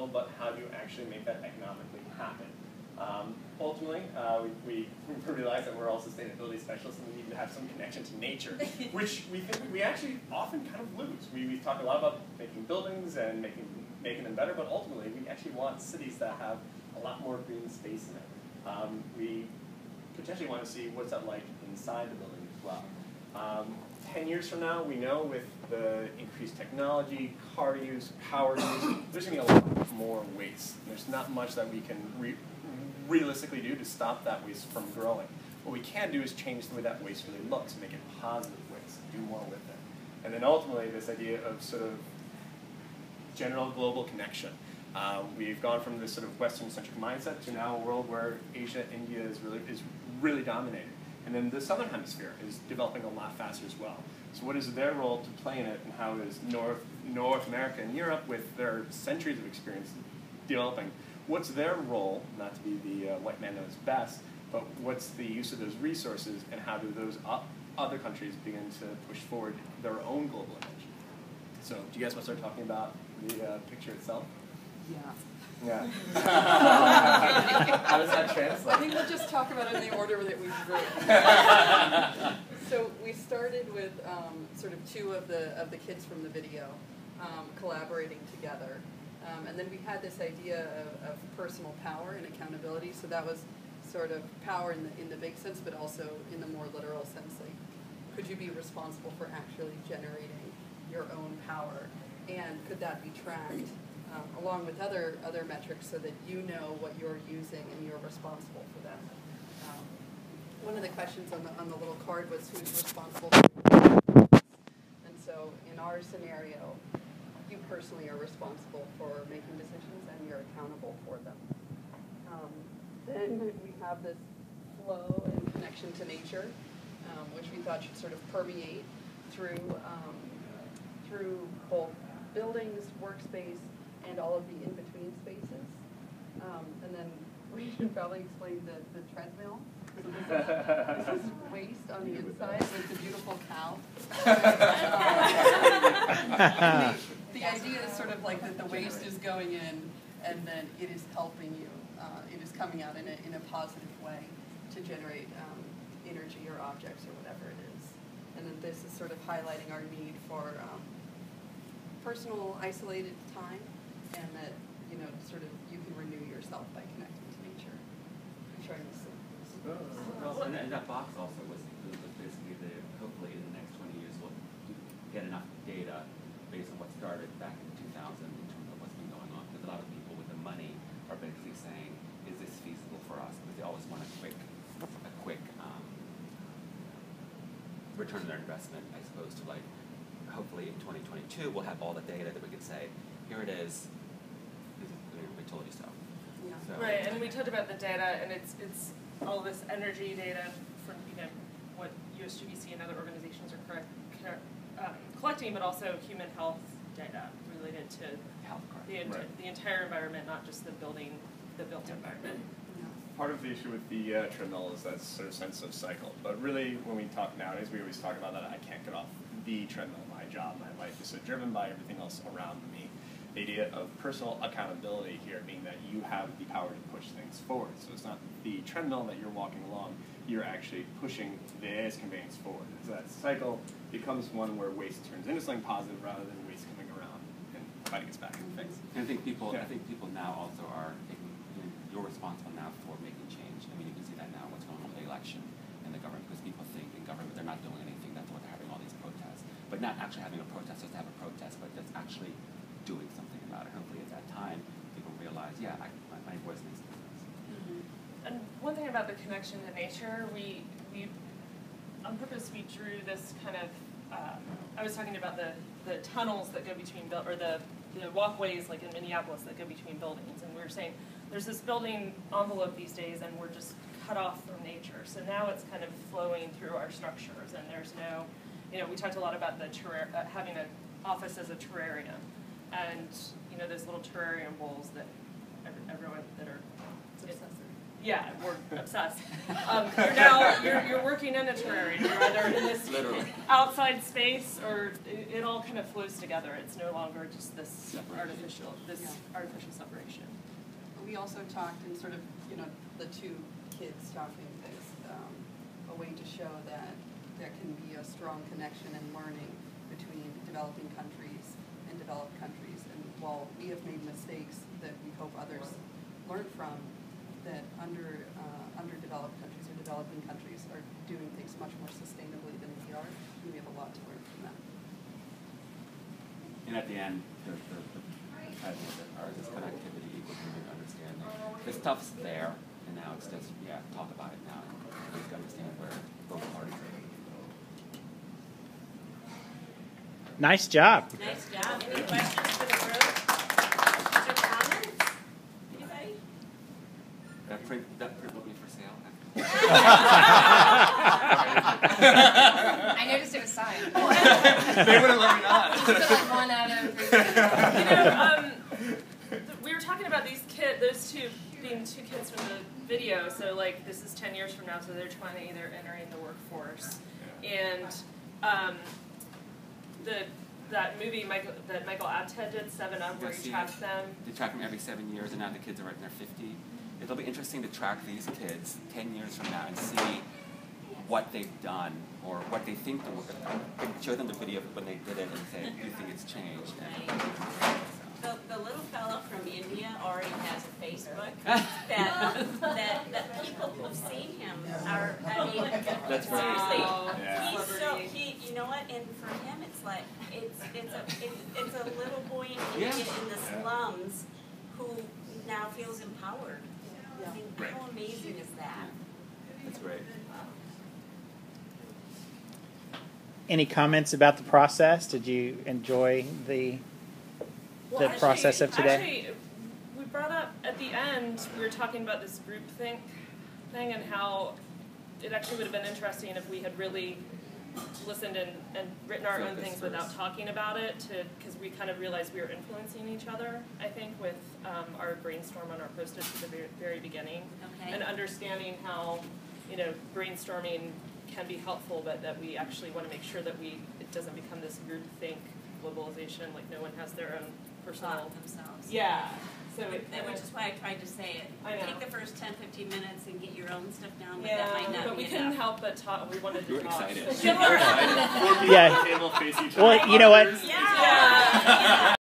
potential, but how do you actually make that economically happen? Ultimately, we realize that we're all sustainability specialists and we need to have some connection to nature, which we think we actually often kind of lose. We talk a lot about making buildings and making them better, but ultimately we actually want cities that have a lot more green space in it. We potentially want to see what's that like inside the building as well. 10 years from now, we know with the increased technology, car use, power use, there's going to be a lot more waste. There's not much that we can realistically do to stop that waste from growing. What we can do is change the way that waste really looks, make it positive waste, do more with it. And then ultimately, this idea of sort of general global connection. We've gone from this sort of Western-centric mindset to now a world where Asia, India is really dominating. And then the Southern Hemisphere is developing a lot faster as well. So what is their role to play in it, and how is North America and Europe, with their centuries of experience developing, what's their role, not to be the white man knows best, but what's the use of those resources, and how do those other countries begin to push forward their own global image? So do you guys want to start talking about the picture itself? Yeah. How does that translate? I think we'll just talk about it in the order that we drew. So we started with sort of two of the kids from the video collaborating together. And then we had this idea of personal power and accountability. So that was sort of power in the big sense, but also in the more literal sense. Like, could you be responsible for actually generating your own power? And could that be tracked along with other metrics so that you know what you're using and you're responsible for them? One of the questions on the little card was who's responsible for it. And so in our scenario, you personally are responsible for making decisions and you're accountable for them. Then we have this flow and connection to nature, which we thought should sort of permeate through both buildings, workspace, and all of the in-between spaces. And then we should probably explain the treadmill. So this is waste on the inside with the beautiful cow. The idea is sort of like that the waste is going in and then it is helping you. It is coming out in a positive way to generate energy or objects or whatever it is. And then this is sort of highlighting our need for personal isolated time, and that, you know, sort of you can renew yourself by connecting to nature. I'm trying to see. And that box also was basically hopefully in the next 20 years we'll get enough data based on what started back in 2000 in terms of what's been going on. Because a lot of people with the money are basically saying, is this feasible for us? Because they always want a quick return on their investment, I suppose, to like, hopefully in 2022 we'll have all the data that we can say, here it is, we told you so. Yeah. So. Right, and we talked about the data, and it's all this energy data from, you know, what USGBC and other organizations are collecting, but also human health data related to the entire environment, not just the built environment. Part of the issue with the treadmill is that sort of sense of cycle. But really, when we talk nowadays, we always talk about that I can't get off the treadmill. My job, my life is so driven by everything else around me. The idea of personal accountability here being that you have the power to push things forward. So it's not the treadmill that you're walking along, you're actually pushing the conveyance forward. So that cycle becomes one where waste turns into something positive rather than waste coming around and fighting its back and things. And I think people now also are taking, you're responsible now for making change. I mean, you can see that now, what's going on with the election and the government, because people think in government they're not doing anything, that's why they're having all these protests. But not actually having a protest just to have a protest, but just actually doing something about it. Hopefully at that time, people realize, yeah, my voice makes a difference. And one thing about the connection to nature, we on purpose, we drew this kind of, I was talking about the tunnels that go between, or the walkways like in Minneapolis that go between buildings, and we were saying, there's this building envelope these days, and we're just cut off from nature. So now it's kind of flowing through our structures, and there's no, you know, we talked a lot about the having an office as a terrarium, and you know those little terrarium bowls that everyone that are Yeah, we're obsessed. You're working in a terrarium, you're either in this Literally. outside space, or it all kind of flows together. It's no longer just this Separation. artificial separation. We also talked in sort of, the two kids talking is a way to show that there can be a strong connection and learning between developing countries and developed countries. And while we have made mistakes that we hope others learn from, that underdeveloped countries or developing countries are doing things much more sustainably than we are, and we have a lot to learn from them. And at the end, the title of it is connectivity equals human understanding. The stuff's there, and now it's just, talk about it now, and we understand where both parties are. Nice job. Nice job. Any questions for the group? Questions or comments? Anybody? That print will be for sale. I noticed it was signed. They would have let me not. It's like 1 out of 3. We were talking about those two being two kids from the video. So like this is 10 years from now, so they're 20, they're entering the workforce, and that movie that Michael Apted did, 7 Up, where he tracked them. They track them every 7 years, and now the kids are right in their 50. It'll be interesting to track these kids 10 years from now and see what they've done or what they think the work. And show them the video of when they did it and say, "Do you think it's changed?" The little fellow from India already has a Facebook that people who've seen him are. I mean, That's right. seriously, Yeah. he's so you know what? And for him, it's like it's a little boy in India in the slums who now feels empowered. I mean, how amazing is that? That's great. Any comments about the process? Did you enjoy the process of today? Actually, we brought up at the end, we were talking about this groupthink thing and how it actually would have been interesting if we had really listened and written our own things without talking about it, because we kind of realized we were influencing each other, I think, with our brainstorm on our post-its at the very beginning. Okay. And understanding how, brainstorming can be helpful, but that we actually want to make sure that it doesn't become this groupthink globalization, like no one has their own personal Thought themselves. Yeah. So Which is why I tried to say it. I know. Take the first 10-15 minutes and get your own stuff down, but yeah, that might not but be we couldn't enough. help but talk. We wanted to You were talk. excited. Four people Yeah. at the table face each other. Well, you know what? Yeah.